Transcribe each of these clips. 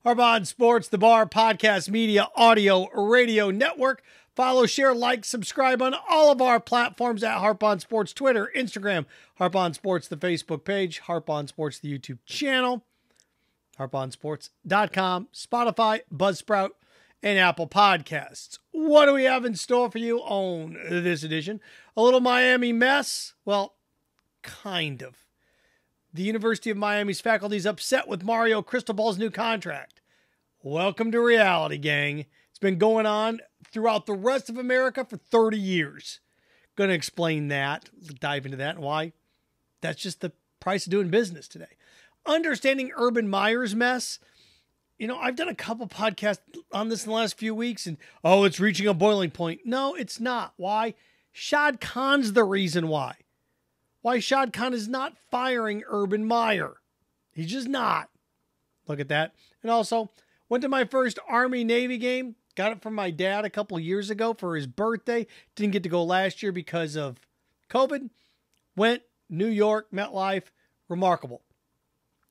Harp On Sports, the Bar Podcast Media Audio Radio Network. Follow, share, like, subscribe on all of our platforms at Harp On Sports, Twitter, Instagram, Harp On Sports, the Facebook page, Harp On Sports, the YouTube channel, harponsports.com, Spotify, Buzzsprout, and Apple Podcasts. What do we have in store for you on this edition? A little Miami mess? Well, kind of. The University of Miami's faculty is upset with Mario Cristobal's new contract. Welcome to reality, gang. It's been going on throughout the rest of America for 30 years. Going to explain that, dive into that and why. That's just the price of doing business today. Understanding Urban Meyer's mess. You know, I've done a couple podcasts on this in the last few weeks and, it's reaching a boiling point. No, it's not. Why? Shad Khan's the reason why. Why Shad Khan is not firing Urban Meyer. He's just not. Look at that. And also, went to my first Army-Navy game. Got it from my dad a couple years ago for his birthday. Didn't get to go last year because of COVID. Went, New York, MetLife. Remarkable.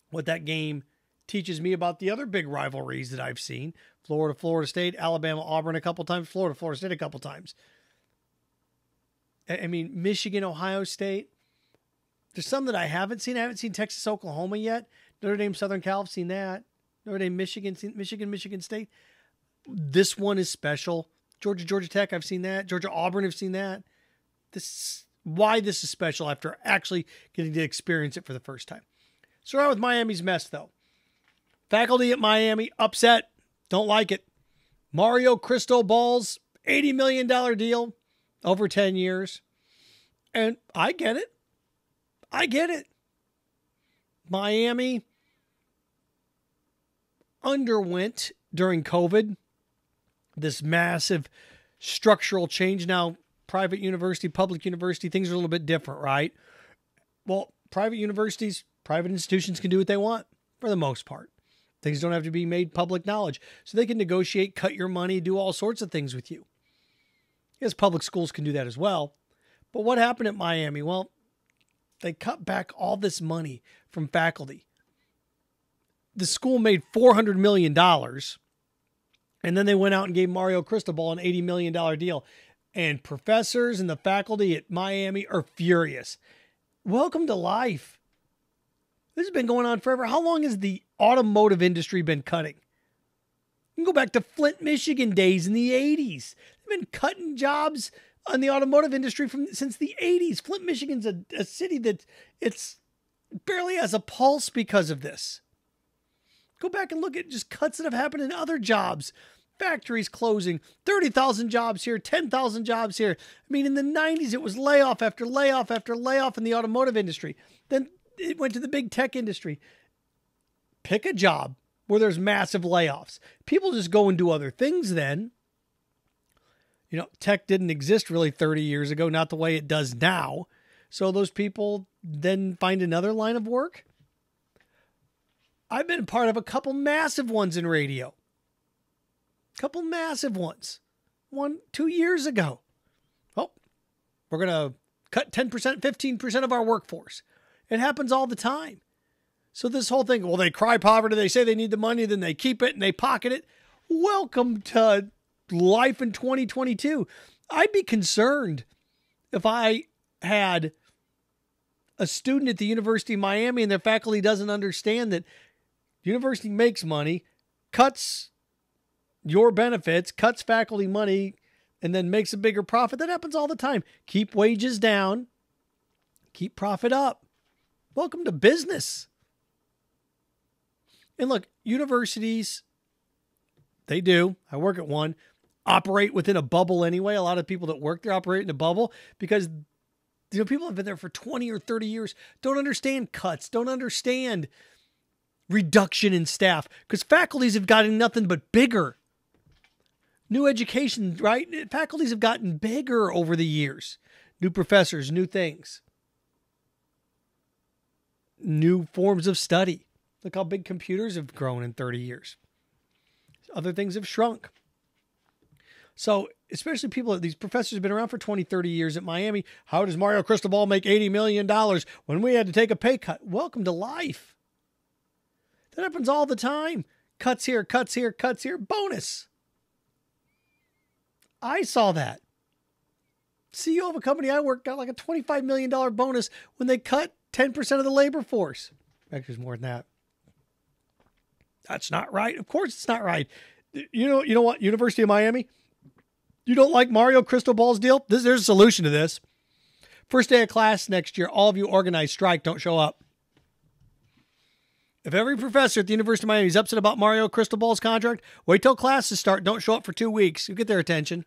What that game teaches me about the other big rivalries that I've seen. Florida, Florida State, Alabama, Auburn a couple times. Florida, Florida State a couple times. I mean, Michigan, Ohio State. There's some that I haven't seen. I haven't seen Texas, Oklahoma yet. Notre Dame, Southern Cal, I've seen that. Notre Dame, Michigan, Michigan State. This one is special. Georgia, Georgia Tech, I've seen that. Georgia, Auburn, I've seen that. Why this is special after actually getting to experience it for the first time. Start out with Miami's mess, though. Faculty at Miami upset. Don't like it. Mario Cristobal's $80 million deal over 10 years. And I get it. Miami underwent during COVID this massive structural change. Now, private university, public university, things are a little bit different, right? Well, private universities, private institutions can do what they want for the most part. Things don't have to be made public knowledge. So they can negotiate, cut your money, do all sorts of things with you. Yes, public schools can do that as well. But what happened at Miami? Well, they cut back all this money from faculty. The school made $400 million, and then they went out and gave Mario Cristobal an $80 million deal. And professors and the faculty at Miami are furious. Welcome to life. This has been going on forever. How long has the automotive industry been cutting? You can go back to Flint, Michigan days in the 80s. They've been cutting jobs on the automotive industry since the 80s. Flint, Michigan's a city that it's barely has a pulse because of this. Go back and look at just cuts that have happened in other jobs. Factories closing, 30,000 jobs here, 10,000 jobs here. I mean, in the 90s, it was layoff after layoff after layoff in the automotive industry. Then it went to the big tech industry. Pick a job where there's massive layoffs. People just go and do other things then. You know, tech didn't exist really 30 years ago, not the way it does now. So those people then find another line of work. I've been part of a couple massive ones in radio. Couple massive ones. 2 years ago. Oh, we're going to cut 10%, 15% of our workforce. It happens all the time. So this whole thing, well, they cry poverty, they say they need the money, then they keep it and they pocket it. Welcome to life in 2022. I'd be concerned if I had a student at the University of Miami and their faculty doesn't understand that the university makes money, cuts your benefits, cuts faculty money, and then makes a bigger profit. That happens all the time. Keep wages down, keep profit up. Welcome to business. And look, universities, they do. I work at one. Operate within a bubble anyway. A lot of people that work there operate in a bubble because people have been there for 20 or 30 years, don't understand cuts, don't understand reduction in staff because faculties have gotten nothing but bigger. New education, right? Faculties have gotten bigger over the years. New professors, new things. New forms of study. Look how big computers have grown in 30 years. Other things have shrunk. So especially these professors have been around for 20, 30 years at Miami. How does Mario Cristobal make $80 million when we had to take a pay cut? Welcome to life. That happens all the time. Cuts here, cuts here, cuts here. Bonus. I saw that. CEO of a company I worked got like a $25 million bonus when they cut 10% of the labor force. Actually, it's more than that. That's not right. Of course it's not right. You know what? University of Miami, you don't like Mario Cristobal's deal? There's a solution to this. First day of class next year, all of you organize strike, don't show up. If every professor at the University of Miami is upset about Mario Cristobal's contract, wait till classes start. Don't show up for 2 weeks. You get their attention.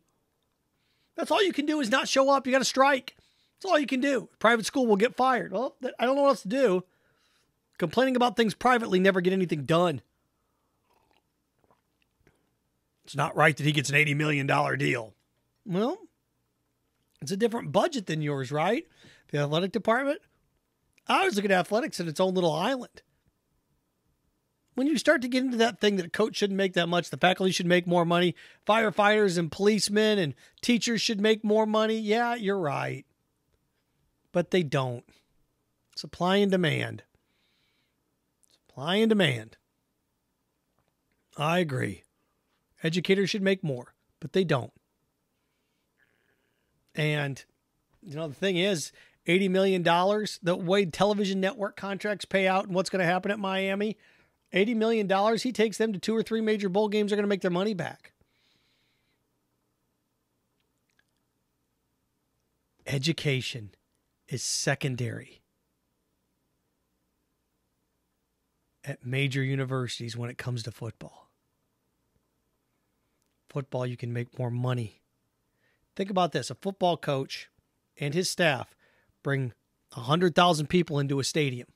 That's all you can do is not show up. You got to strike. That's all you can do. Private school will get fired. Well, I don't know what else to do. Complaining about things privately never get anything done. It's not right that he gets an $80 million deal. Well, it's a different budget than yours, right? The athletic department. I was looking at athletics in its own little island. When you start to get into that thing that a coach shouldn't make that much, the faculty should make more money, firefighters and policemen and teachers should make more money. Yeah, you're right. But they don't. Supply and demand. Supply and demand. I agree. Educators should make more, but they don't. And, the thing is, $80 million, the way television network contracts pay out and what's going to happen at Miami, $80 million, he takes them to 2 or 3 major bowl games, they're going to make their money back. Education is secondary at major universities when it comes to football. Football, you can make more money. Think about this. A football coach and his staff bring 100,000 people into a stadium.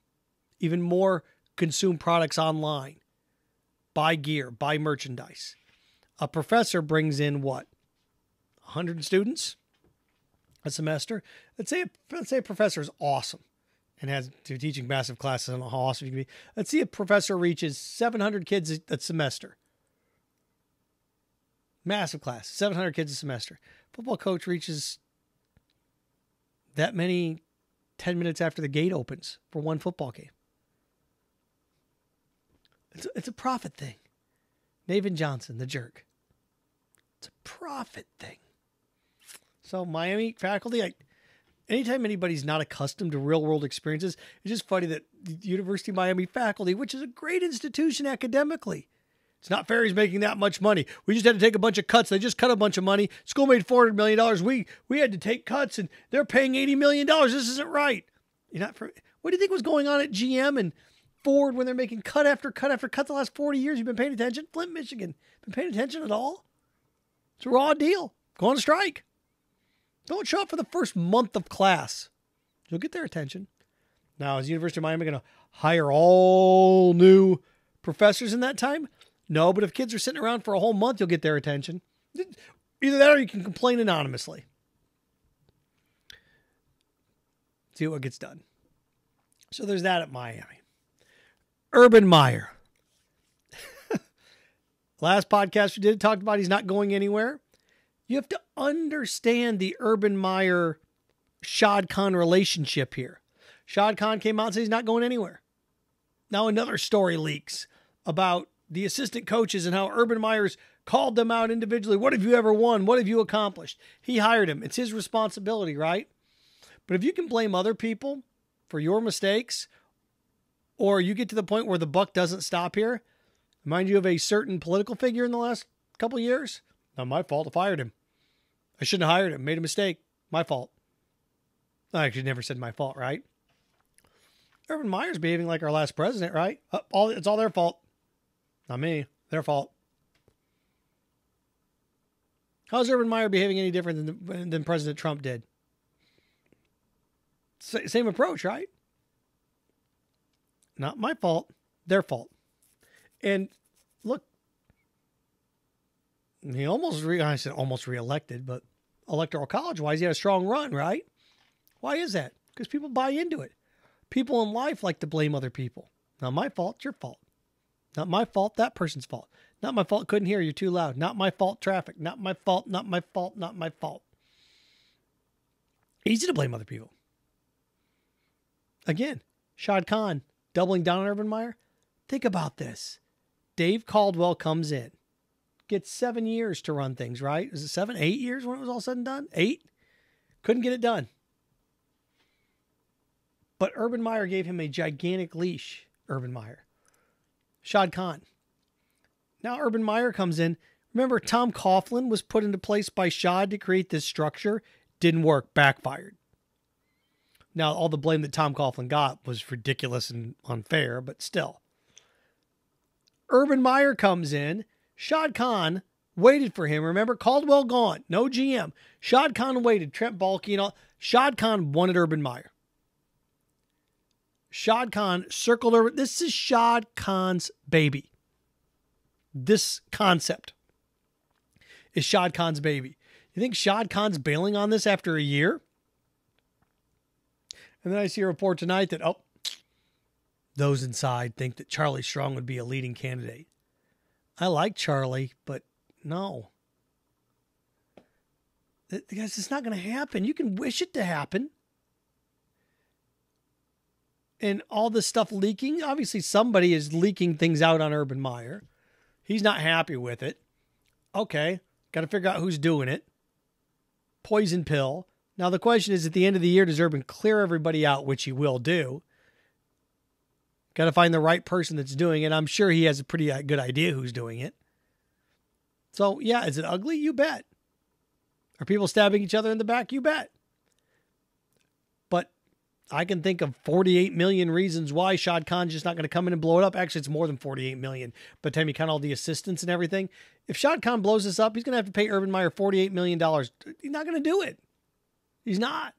Even more consume products online. Buy gear, buy merchandise. A professor brings in what? 100 students a semester? Let's say a professor is awesome and has to teaching massive classes. I don't know how awesome you can be. Let's see a professor reaches 700 kids a semester. Massive class, 700 kids a semester. Football coach reaches that many 10 minutes after the gate opens for one football game. It's a profit thing. Navin Johnson, the jerk. It's a profit thing. So Miami faculty, anytime anybody's not accustomed to real world experiences, it's just funny that the University of Miami faculty, which is a great institution academically, it's not fair he's making that much money. We just had to take a bunch of cuts. They just cut a bunch of money. School made $400 million. We had to take cuts, and they're paying $80 million. This isn't right. What do you think was going on at GM and Ford when they're making cut after cut after cut the last 40 years? You've been paying attention? Flint, Michigan. Been paying attention at all? It's a raw deal. Go on strike. Don't show up for the first month of class. You'll get their attention. Now, is the University of Miami going to hire all new professors in that time? No, but if kids are sitting around for a whole month, you'll get their attention. Either that or you can complain anonymously. See what gets done. So there's that at Miami. Urban Meyer. Last podcast we did talked about he's not going anywhere. You have to understand the Urban Meyer Shad Khan relationship here. Shad Khan came out and said he's not going anywhere. Now another story leaks about the assistant coaches and how Urban Meyer's called them out individually. What have you ever won? What have you accomplished? He hired him. It's his responsibility, right? But if you can blame other people for your mistakes, or you get to the point where the buck doesn't stop here, remind you of a certain political figure in the last couple of years? Not my fault. I fired him. I shouldn't have hired him. Made a mistake. My fault. I actually never said my fault, right? Urban Meyer's behaving like our last president, right? It's all their fault. Not me. Their fault. How's Urban Meyer behaving any different than President Trump did? Same approach, right? Not my fault. Their fault. And look, he I said almost reelected, but electoral college-wise, he had a strong run, right? Why is that? Because people buy into it. People in life like to blame other people. Not my fault, it's your fault. Not my fault, that person's fault. Not my fault, couldn't hear you, too loud. Not my fault, traffic. Not my fault, not my fault, not my fault. Easy to blame other people. Again, Shad Khan doubling down on Urban Meyer. Think about this. Dave Caldwell comes in, gets 7 years to run things, right? Is it 7, 8 years when it was all said and done? 8? Couldn't get it done. But Urban Meyer gave him a gigantic leash, Urban Meyer. Shad Khan. Now Urban Meyer comes in. Remember, Tom Coughlin was put into place by Shad to create this structure. Didn't work. Backfired. Now, all the blame that Tom Coughlin got was ridiculous and unfair, but still. Urban Meyer comes in. Shad Khan waited for him. Remember, Caldwell gone. No GM. Shad Khan waited. Trent Baalke and all. Shad Khan wanted Urban Meyer. Shad Khan circled Urban. This is Shad Khan's baby. This concept is Shad Khan's baby. You think Shad Khan's bailing on this after a year? And then I see a report tonight that, those inside think that Charlie Strong would be a leading candidate. I like Charlie, but no. Guys, it's not going to happen. You can wish it to happen. And all this stuff leaking, obviously somebody is leaking things out on Urban Meyer. He's not happy with it. Okay, got to figure out who's doing it. Poison pill. Now the question is, at the end of the year, does Urban clear everybody out, which he will do? Got to find the right person that's doing it. I'm sure he has a pretty good idea who's doing it. So, yeah, is it ugly? You bet. Are people stabbing each other in the back? You bet. But I can think of 48 million reasons why Shad Khan's just not going to come in and blow it up. Actually, it's more than 48 million. By the time you count all the assistants and everything. If Shad Khan blows this up, he's going to have to pay Urban Meyer $48 million. He's not going to do it. He's not.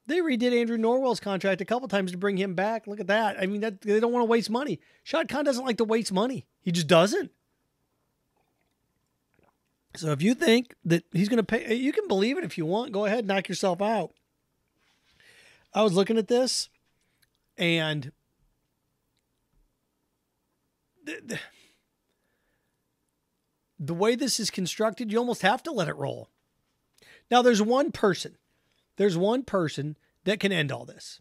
They redid Andrew Norwell's contract a couple times to bring him back. Look at that. I mean, they don't want to waste money. Shad Khan doesn't like to waste money. He just doesn't. So if you think that he's going to pay, you can believe it if you want. Go ahead, knock yourself out. I was looking at this, and the way this is constructed, you almost have to let it roll. Now, there's one person that can end all this.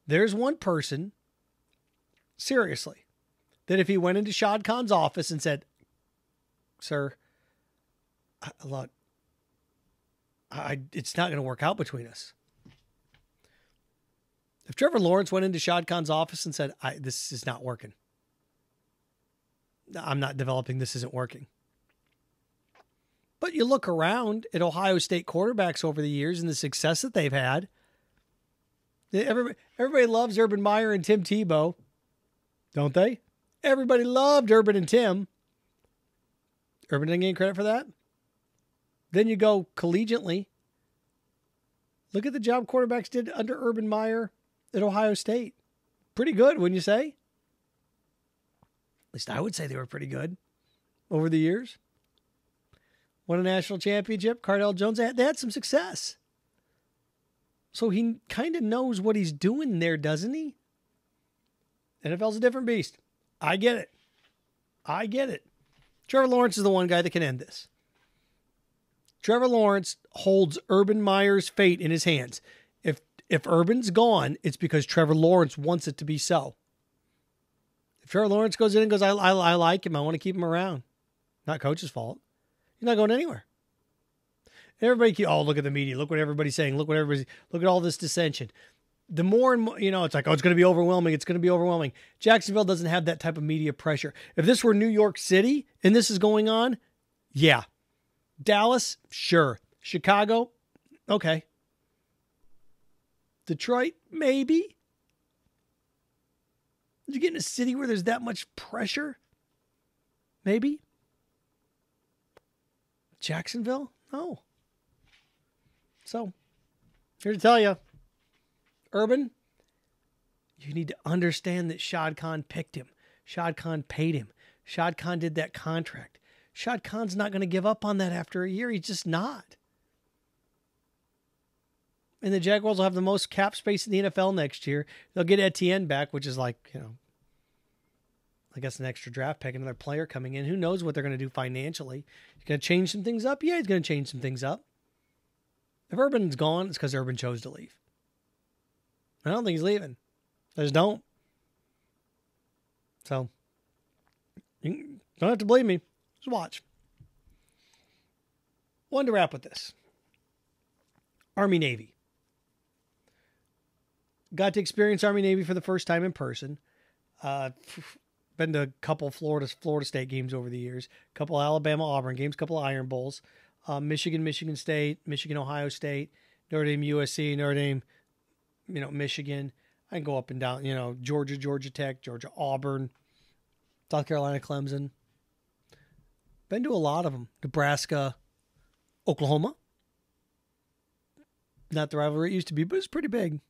There's one person, seriously, that if he went into Shad Khan's office and said, "Sir, look, it's not going to work out between us." If Trevor Lawrence went into Shad Khan's office and said, "This is not working. I'm not developing. This isn't working." But you look around at Ohio State quarterbacks over the years and the success that they've had. Everybody loves Urban Meyer and Tim Tebow, don't they? Everybody loved Urban and Tim. Urban didn't get credit for that. Then you go collegiately. Look at the job quarterbacks did under Urban Meyer at Ohio State. Pretty good, wouldn't you say? At least I would say they were pretty good over the years. Won a national championship. Cardell Jones, they had some success. So he kind of knows what he's doing there, doesn't he? NFL's a different beast. I get it. Trevor Lawrence is the one guy that can end this. Trevor Lawrence holds Urban Meyer's fate in his hands. If Urban's gone, it's because Trevor Lawrence wants it to be so. If Trevor Lawrence goes in and goes, I like him, I want to keep him around. Not coach's fault. He's not going anywhere. Everybody, look at the media. Look what everybody's saying. Look at all this dissension. The more and more, it's like, it's going to be overwhelming. It's going to be overwhelming. Jacksonville doesn't have that type of media pressure. If this were New York City and this is going on, yeah. Dallas, sure. Chicago, okay. Detroit, maybe. Did you get in a city where there's that much pressure? Maybe. Jacksonville? No. So, here to tell you, Urban, you need to understand that Shad Khan picked him. Shad Khan paid him. Shad Khan did that contract. Shad Khan's not going to give up on that after a year. He's just not. And the Jaguars will have the most cap space in the NFL next year. They'll get Etienne back, which is like, I guess an extra draft pick, another player coming in. Who knows what they're going to do financially? He's going to change some things up? Yeah, he's going to change some things up. If Urban's gone, it's because Urban chose to leave. I don't think he's leaving. I just don't. So, you don't have to believe me. Just watch. Wanted to wrap with this. Army-Navy. Got to experience Army-Navy for the first time in person. Been to a couple Florida State games over the years. A couple Alabama-Auburn games. A couple of Iron Bowls. Michigan State. Michigan-Ohio State. Notre Dame USC. Notre Dame, Michigan. I can go up and down. Georgia Tech. Georgia Auburn. South Carolina Clemson. Been to a lot of them. Nebraska. Oklahoma. Not the rivalry it used to be, but it's pretty big.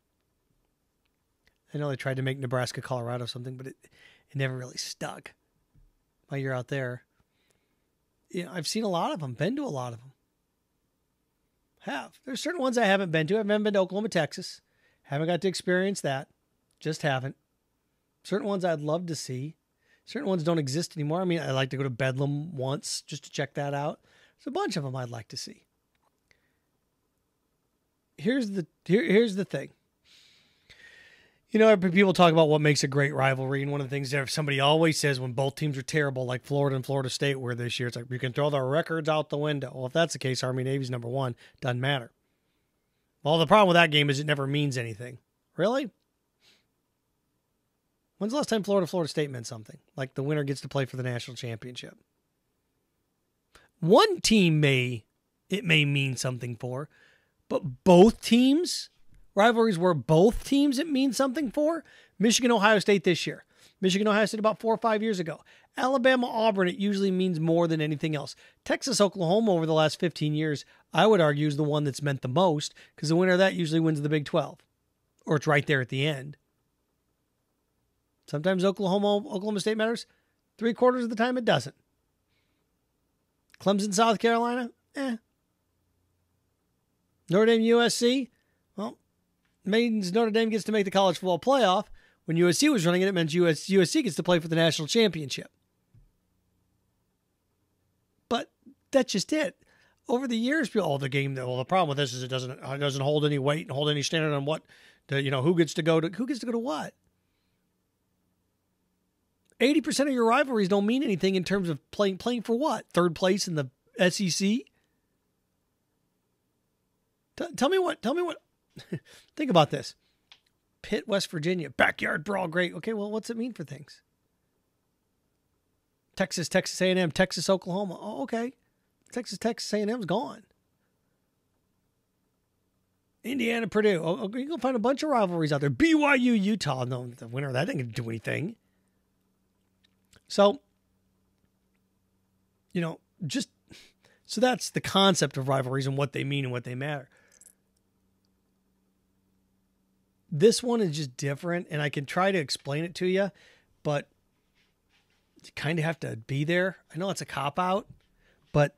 I know they tried to make Nebraska Colorado something, but it never really stuck while you're out there. I've seen a lot of them, been to a lot of them. There's certain ones I haven't been to. I haven't been to Oklahoma, Texas. Haven't got to experience that. Just haven't. Certain ones I'd love to see. Certain ones don't exist anymore. I mean, I'd like to go to Bedlam once just to check that out. There's a bunch of them I'd like to see. Here's the thing. People talk about what makes a great rivalry, and one of the things that somebody always says when both teams are terrible, like Florida and Florida State were this year, it's like, you can throw their records out the window. Well, if that's the case, Army-Navy's number one. Doesn't matter. Well, the problem with that game is it never means anything. Really? When's the last time Florida State meant something? Like the winner gets to play for the national championship. One team may mean something for, but both teams, rivalries where both teams it means something for, Michigan-Ohio State this year. Michigan-Ohio State about 4 or 5 years ago. Alabama-Auburn, it usually means more than anything else. Texas-Oklahoma over the last 15 years, I would argue, is the one that's meant the most, because the winner of that usually wins the Big 12. Or it's right there at the end. Sometimes Oklahoma State matters. 3/4 of the time it doesn't. Clemson, South Carolina, Notre Dame, USC, well, means Notre Dame gets to make the college football playoff. When USC was running it meant USC gets to play for the national championship. But that's just it. Over the years, the problem with this is it doesn't hold any weight and hold any standard on who gets to go to what. 80% of your rivalries don't mean anything in terms of playing for what? Third place in the SEC? Tell me what. Think about this. Pitt, West Virginia, backyard brawl, great. Okay, well, what's it mean for things? Texas A&M, Texas, Oklahoma. Oh, okay. Texas A&M's gone. Indiana, Purdue. Oh, you can find a bunch of rivalries out there. BYU, Utah. No, the winner of that didn't do anything. So, so that's the concept of rivalries and what they mean and what they matter. This one is just different, and I can try to explain it to you, but you kind of have to be there. I know it's a cop-out, but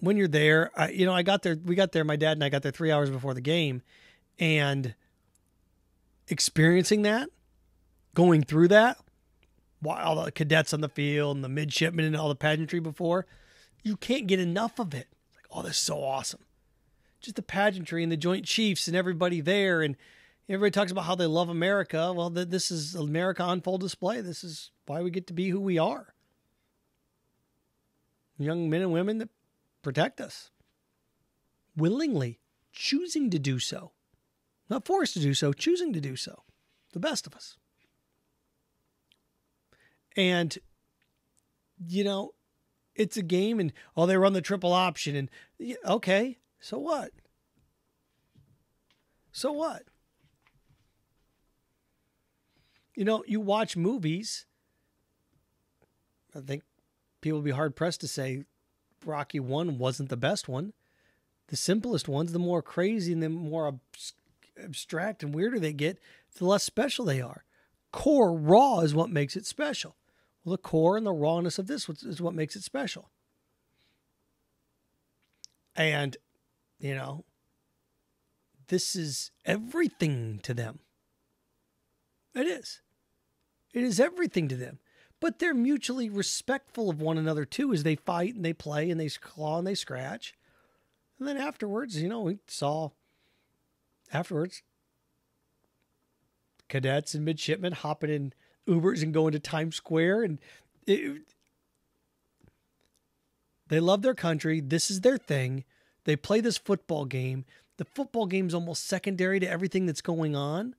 when you're there, we got there, my dad and I got there 3 hours before the game, and experiencing that, going through that, while all the cadets on the field and the midshipmen and all the pageantry before, you can't get enough of it. It's like, oh, this is so awesome. Just the pageantry and the Joint Chiefs and everybody there. And everybody talks about how they love America. Well, this is America on full display. This is why we get to be who we are. Young men and women that protect us. Willingly choosing to do so. Not forced to do so, choosing to do so. The best of us. And, it's a game and, they run the triple option and, okay, so what? So what? You watch movies. I think people would be hard-pressed to say Rocky 1 wasn't the best one. The simplest ones, the more crazy and the more abstract and weirder they get, the less special they are. Core, raw is what makes it special. Well, the core and the rawness of this is what makes it special. And, this is everything to them. It is. It is everything to them. But they're mutually respectful of one another, too, as they fight and they play and they claw and they scratch. And then afterwards, we saw cadets and midshipmen hopping in Ubers and going to Times Square. And they love their country. This is their thing. They play this football game. The football game's almost secondary to everything that's going on.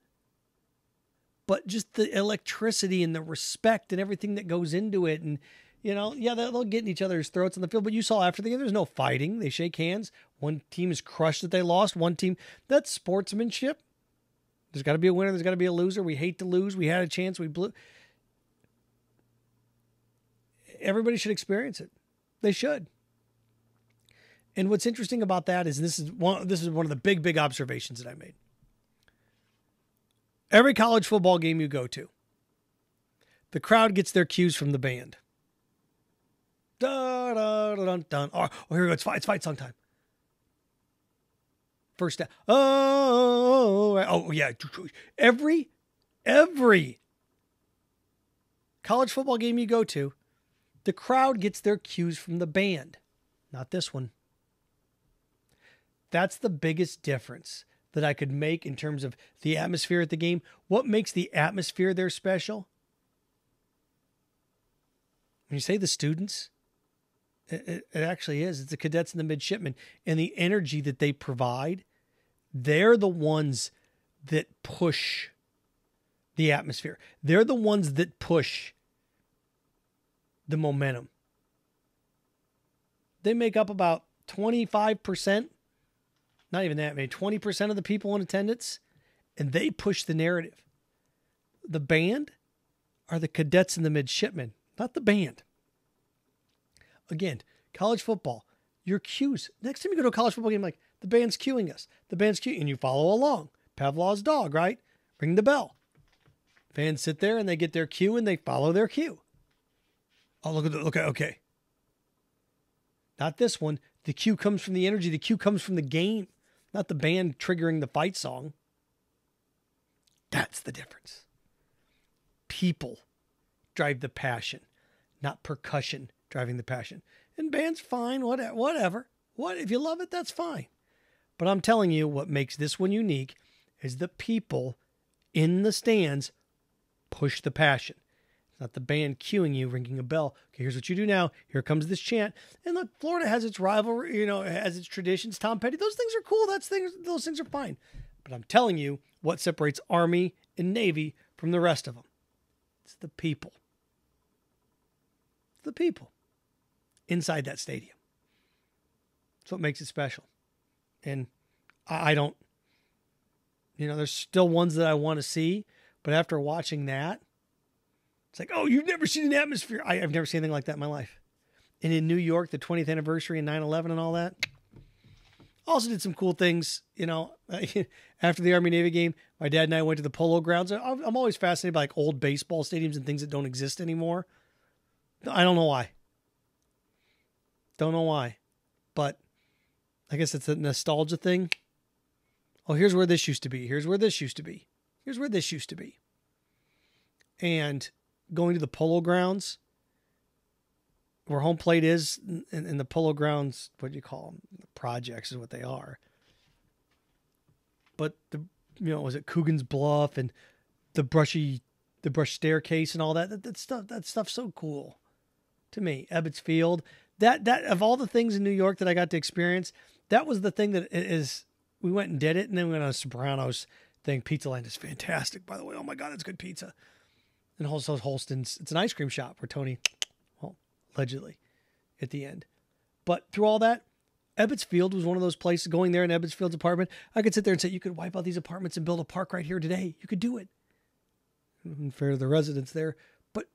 But just the electricity and the respect and everything that goes into it. And, yeah, they'll get in each other's throats on the field. But you saw after the game, there's no fighting. They shake hands. One team is crushed that they lost. One team, that's sportsmanship. There's got to be a winner. There's got to be a loser. We hate to lose. We had a chance. We blew. Everybody should experience it. They should. And what's interesting about that is this is one of the big observations that I made. Every college football game you go to, the crowd gets their cues from the band. Da, da, da, dun, dun. Oh, here we go. It's fight song time. First down. Oh, yeah. Every college football game you go to, the crowd gets their cues from the band. Not this one. That's the biggest difference that I could make in terms of the atmosphere at the game. What makes the atmosphere there special? When you say the students, it actually is. It's the cadets and the midshipmen. And the energy that they provide, they're the ones that push the atmosphere. They're the ones that push the momentum. They make up about 25%, not even that, maybe 20% of the people in attendance, and they push the narrative. The band are the cadets and the midshipmen, not the band. Again, college football, your cues. Next time you go to a college football game, like, the band's cueing us. The band's cueing, and you follow along. Pavlov's dog, right? Ring the bell. Fans sit there, and they get their cue, and they follow their cue. Oh, okay. Not this one. The cue comes from the energy. The cue comes from the game, not the band triggering the fight song. That's the difference. People drive the passion, not percussion driving the passion. And band's fine, whatever. If you love it, that's fine. But I'm telling you, what makes this one unique is the people in the stands push the passion. It's not the band cueing you, ringing a bell. Okay, here's what you do now. Here comes this chant. And look, Florida has its rivalry, has its traditions. Tom Petty, those things are cool. Those things are fine. But I'm telling you what separates Army and Navy from the rest of them. It's the people. It's the people inside that stadium. That's what makes it special. And I don't, there's still ones that I want to see, but after watching that, it's like, oh, you've never seen an atmosphere. I've never seen anything like that in my life. And in New York, the 20th anniversary and 9/11 and all that. Also did some cool things, after the Army-Navy game. My dad and I went to the Polo Grounds. I'm always fascinated by old baseball stadiums and things that don't exist anymore. I don't know why. But I guess it's a nostalgia thing. Oh, here's where this used to be. Here's where this used to be. Here's where this used to be. And going to the Polo Grounds, where home plate is, in the Polo Grounds, what do you call them? The projects is what they are. But was it Coogan's Bluff and the brush staircase and all that? That stuff's so cool to me. Ebbets Field. That of all the things in New York that I got to experience, that was the thing that is. We went and did it, and then we went on a Sopranos thing. Pizza Land is fantastic, by the way. Oh my God, it's good pizza. And also Holston's, it's an ice cream shop where Tony, allegedly, at the end. But through all that, Ebbets Field was one of those places. Going there in Ebbets Field's apartment, I could sit there and say, you could wipe out these apartments and build a park right here today. You could do it. Fair to the residents there. But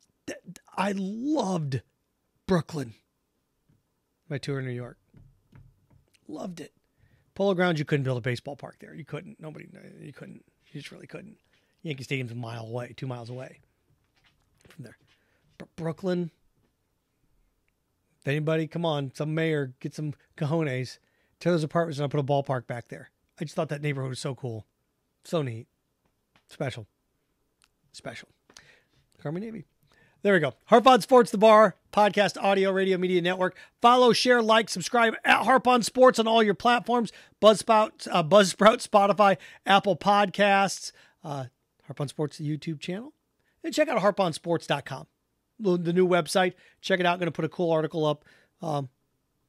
I loved Brooklyn. My tour in New York. Loved it. Polo Grounds, you couldn't build a baseball park there. You couldn't. You couldn't. You just really couldn't. Yankee Stadium's a mile away, 2 miles away from there. But Brooklyn, if anybody, come on, some mayor, get some cojones, tear those apartments and I'll put a ballpark back there. I just thought that neighborhood was so cool. So neat. Special. Army Navy. There we go. Harp on Sports, the bar, podcast, audio, radio, media network. Follow, share, like, subscribe at Harp on Sports on all your platforms. Buzzsprout, Spotify, Apple Podcasts, Harp on Sports, the YouTube channel. then check out harponsports.com, the new website. Check it out. I'm going to put a cool article up.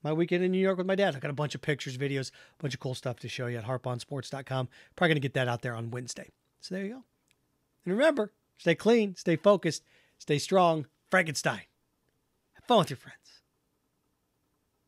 My weekend in New York with my dad. I got a bunch of pictures, videos, a bunch of cool stuff to show you at harponsports.com. Probably going to get that out there on Wednesday. So there you go. And remember, stay clean, stay focused, stay strong. Frankenstein. Have fun with your friends.